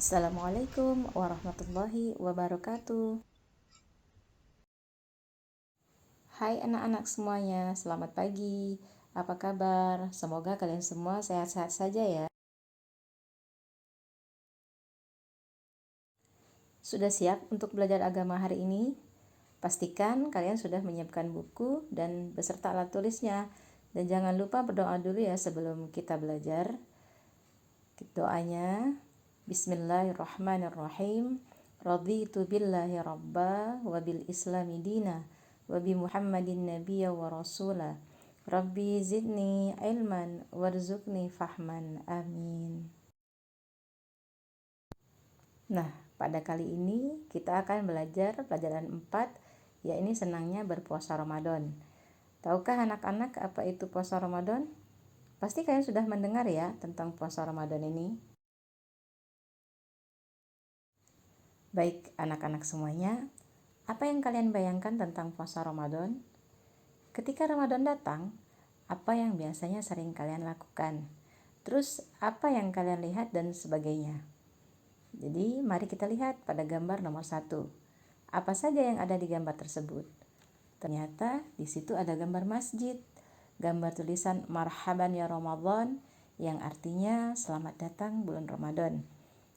Assalamualaikum warahmatullahi wabarakatuh. Hai anak-anak semuanya, selamat pagi. Apa kabar? Semoga kalian semua sehat-sehat saja ya. Sudah siap untuk belajar agama hari ini? Pastikan kalian sudah menyiapkan buku dan beserta alat tulisnya. Dan jangan lupa berdoa dulu ya sebelum kita belajar. Doanya, Bismillahirrahmanirrahim. Raditu billahi rabba wa bil islami dina wa bi Muhammadin nabiyya wa rasula. Rabbi zidni ilman warzuqni fahman. Amin. Nah, pada kali ini kita akan belajar pelajaran 4, yaitu senangnya berpuasa Ramadan. Tahukah anak-anak apa itu puasa Ramadan? Pasti kalian sudah mendengar ya tentang puasa Ramadan ini. Baik anak-anak semuanya, apa yang kalian bayangkan tentang puasa Ramadan? Ketika Ramadan datang, apa yang biasanya sering kalian lakukan? Terus apa yang kalian lihat dan sebagainya? Jadi mari kita lihat pada gambar nomor 1. Apa saja yang ada di gambar tersebut? Ternyata di situ ada gambar masjid, gambar tulisan Marhaban ya Ramadan yang artinya selamat datang bulan Ramadan.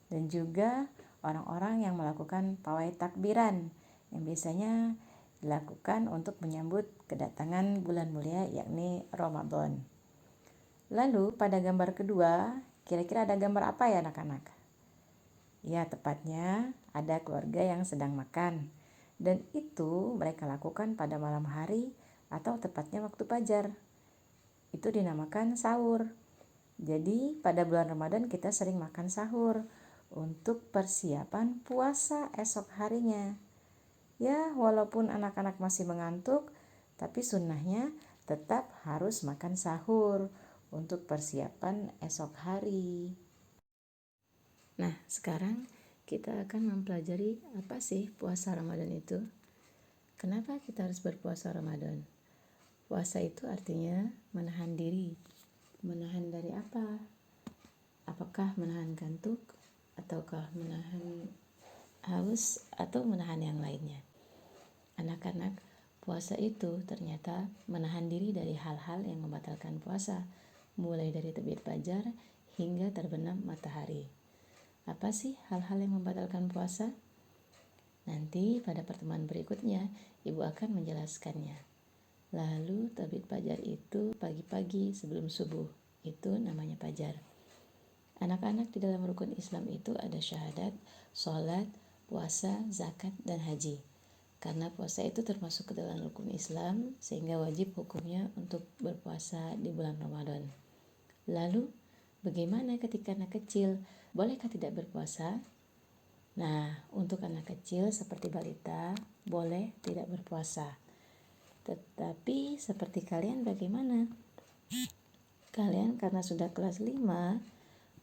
Dan juga orang-orang yang melakukan pawai takbiran yang biasanya dilakukan untuk menyambut kedatangan bulan mulia yakni Ramadan. Lalu pada gambar kedua, kira-kira ada gambar apa ya anak-anak? Ya, tepatnya ada keluarga yang sedang makan. Dan itu mereka lakukan pada malam hari atau tepatnya waktu fajar. Itu dinamakan sahur. Jadi pada bulan Ramadan kita sering makan sahur untuk persiapan puasa esok harinya. Ya, walaupun anak-anak masih mengantuk, tapi sunnahnya tetap harus makan sahur untuk persiapan esok hari. Nah, sekarang kita akan mempelajari apa sih puasa Ramadan itu. Kenapa kita harus berpuasa Ramadan? Puasa itu artinya menahan diri. Menahan dari apa? Apakah menahan kantuk, ataukah menahan haus, atau menahan yang lainnya? Anak-anak, puasa itu ternyata menahan diri dari hal-hal yang membatalkan puasa, mulai dari terbit fajar hingga terbenam matahari. Apa sih hal-hal yang membatalkan puasa? Nanti pada pertemuan berikutnya, Ibu akan menjelaskannya. Lalu terbit fajar itu pagi-pagi sebelum subuh, itu namanya fajar. Anak-anak, di dalam rukun Islam itu ada syahadat, sholat, puasa, zakat, dan haji. Karena puasa itu termasuk ke dalam rukun Islam, sehingga wajib hukumnya untuk berpuasa di bulan Ramadan. Lalu, bagaimana ketika anak kecil? Bolehkah tidak berpuasa? Nah, untuk anak kecil seperti balita, boleh tidak berpuasa. Tetapi seperti kalian bagaimana? Kalian karena sudah kelas 5,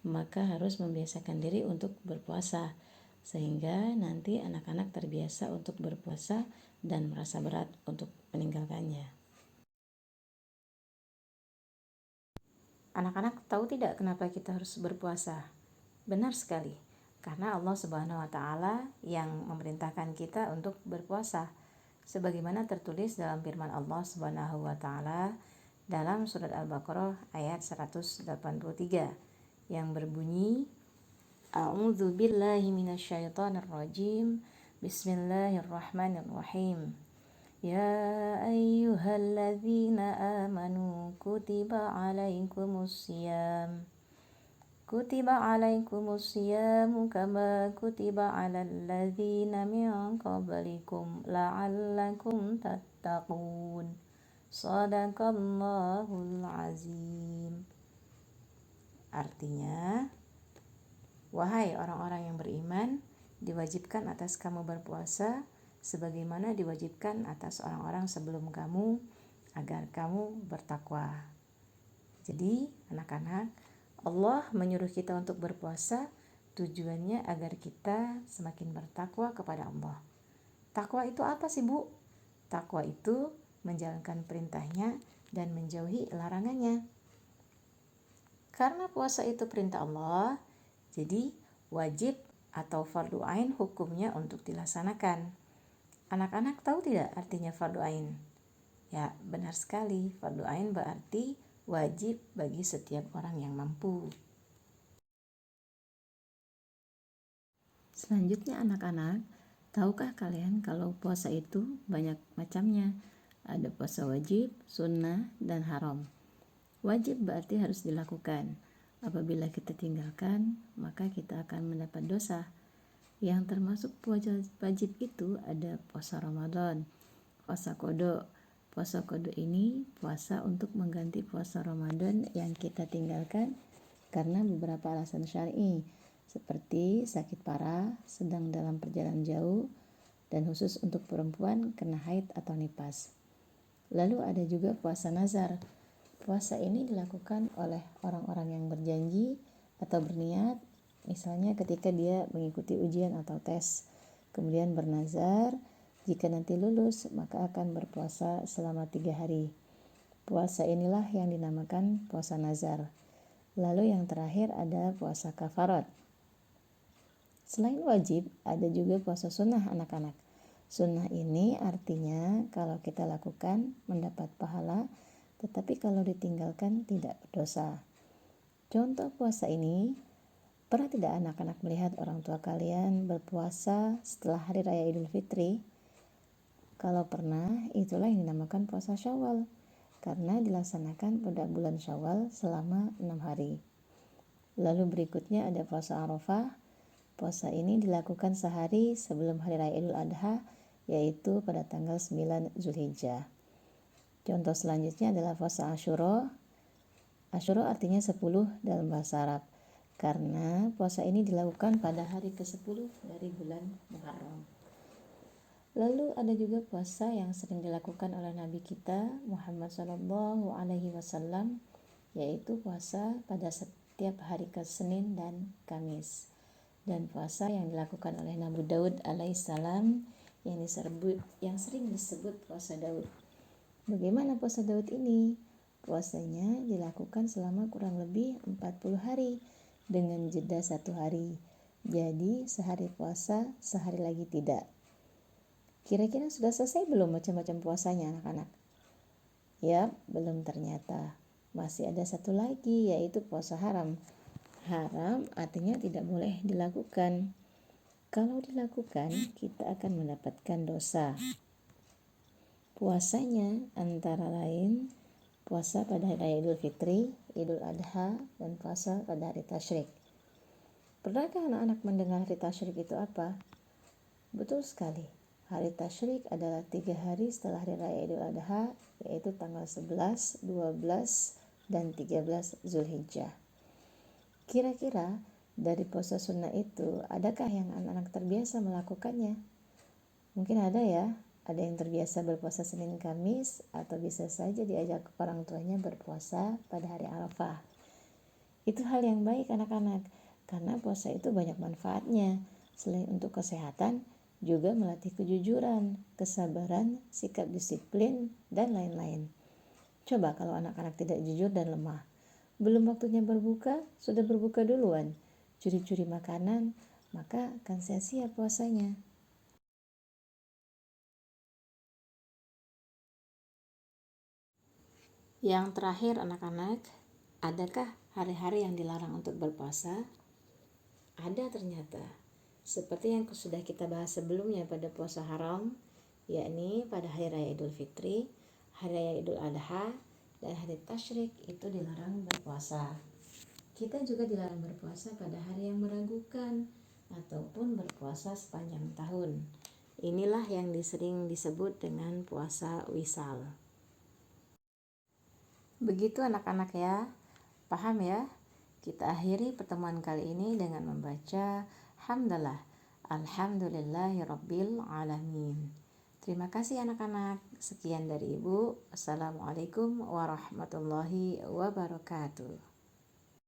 maka harus membiasakan diri untuk berpuasa. Sehingga nanti anak-anak terbiasa untuk berpuasa dan merasa berat untuk meninggalkannya. Anak-anak tahu tidak kenapa kita harus berpuasa? Benar sekali, karena Allah Subhanahu wa Ta'ala yang memerintahkan kita untuk berpuasa, sebagaimana tertulis dalam firman Allah Subhanahu wa Ta'ala dalam surat Al-Baqarah ayat 183 yang berbunyi, A'udzu billahi minasyaitonir rajim. Bismillahirrahmanirrahim. Ya ayyuhalladzina amanu kutiba alaikumusiyam kama kutiba alal ladzina min qablikum la'allakum tattaqun. Shadaqallahul azim. Artinya, wahai orang-orang yang beriman, diwajibkan atas kamu berpuasa sebagaimana diwajibkan atas orang-orang sebelum kamu agar kamu bertakwa. Jadi, anak-anak, Allah menyuruh kita untuk berpuasa tujuannya agar kita semakin bertakwa kepada Allah. Takwa itu apa sih, Bu? Takwa itu menjalankan perintahnya dan menjauhi larangannya. Karena puasa itu perintah Allah, jadi wajib atau fardu ain hukumnya untuk dilaksanakan. Anak-anak tahu tidak artinya fardu ain? Ya, benar sekali. Fardu ain berarti wajib bagi setiap orang yang mampu. Selanjutnya anak-anak, tahukah kalian kalau puasa itu banyak macamnya? Ada puasa wajib, sunnah, dan haram. Wajib berarti harus dilakukan. Apabila kita tinggalkan, maka kita akan mendapat dosa. Yang termasuk puasa wajib itu ada puasa Ramadan, puasa qada. Puasa qada ini puasa untuk mengganti puasa Ramadan yang kita tinggalkan karena beberapa alasan syar'i, seperti sakit parah, sedang dalam perjalanan jauh, dan khusus untuk perempuan kena haid atau nifas. Lalu ada juga puasa nazar. Puasa ini dilakukan oleh orang-orang yang berjanji atau berniat, misalnya ketika dia mengikuti ujian atau tes, kemudian bernazar, jika nanti lulus maka akan berpuasa selama 3 hari. Puasa inilah yang dinamakan puasa nazar. Lalu yang terakhir ada puasa kafarat. Selain wajib, ada juga puasa sunnah anak-anak. Sunnah ini artinya kalau kita lakukan mendapat pahala, tetapi kalau ditinggalkan tidak berdosa. Contoh puasa ini, pernah tidak anak-anak melihat orang tua kalian berpuasa setelah hari raya Idul Fitri? Kalau pernah, itulah yang dinamakan puasa Syawal, karena dilaksanakan pada bulan Syawal selama 6 hari. Lalu berikutnya ada puasa Arafah. Puasa ini dilakukan sehari sebelum hari raya Idul Adha, yaitu pada tanggal 9 Zulhijjah. Contoh selanjutnya adalah puasa Asyura. Asyura artinya 10 dalam bahasa Arab, karena puasa ini dilakukan pada hari ke-10 dari bulan Muharram. Lalu ada juga puasa yang sering dilakukan oleh Nabi kita Muhammad SAW, yaitu puasa pada setiap hari Senin dan Kamis. Dan puasa yang dilakukan oleh Nabi Daud alaihissalam yang sering disebut puasa Daud. Bagaimana puasa Daud ini? Puasanya dilakukan selama kurang lebih 40 hari dengan jeda 1 hari. Jadi sehari puasa, sehari lagi tidak. Kira-kira sudah selesai belum macam-macam puasanya anak-anak? Ya, belum ternyata. Masih ada satu lagi, yaitu puasa haram. Haram artinya tidak boleh dilakukan. Kalau dilakukan, kita akan mendapatkan dosa. Puasanya antara lain puasa pada hari raya Idul Fitri, Idul Adha, dan puasa pada hari Tasyrik. Pernahkah anak-anak mendengar hari Tasyrik itu apa? Betul sekali. Hari Tasyrik adalah 3 hari setelah hari raya Idul Adha, yaitu tanggal 11, 12, dan 13 Zulhijjah. Kira-kira dari puasa sunnah itu, adakah yang anak-anak terbiasa melakukannya? Mungkin ada ya. Ada yang terbiasa berpuasa Senin Kamis, atau bisa saja diajak orang tuanya berpuasa pada hari Arafah. Itu hal yang baik anak-anak, karena puasa itu banyak manfaatnya. Selain untuk kesehatan, juga melatih kejujuran, kesabaran, sikap disiplin, dan lain-lain. Coba kalau anak-anak tidak jujur dan lemah. Belum waktunya berbuka, sudah berbuka duluan. Curi-curi makanan, maka akan sia-sia puasanya. Yang terakhir anak-anak, adakah hari-hari yang dilarang untuk berpuasa? Ada ternyata. Seperti yang sudah kita bahas sebelumnya pada puasa haram, yakni pada hari raya Idul Fitri, hari raya Idul Adha, dan hari Tasyrik itu dilarang berpuasa. Kita juga dilarang berpuasa pada hari yang meragukan ataupun berpuasa sepanjang tahun. Inilah yang sering disebut dengan puasa wisal. Begitu anak-anak ya, paham ya? Kita akhiri pertemuan kali ini dengan membaca hamdalah, alhamdulillahirabbil alamin. Terima kasih anak-anak. Sekian dari Ibu. Assalamualaikum warahmatullahi wabarakatuh.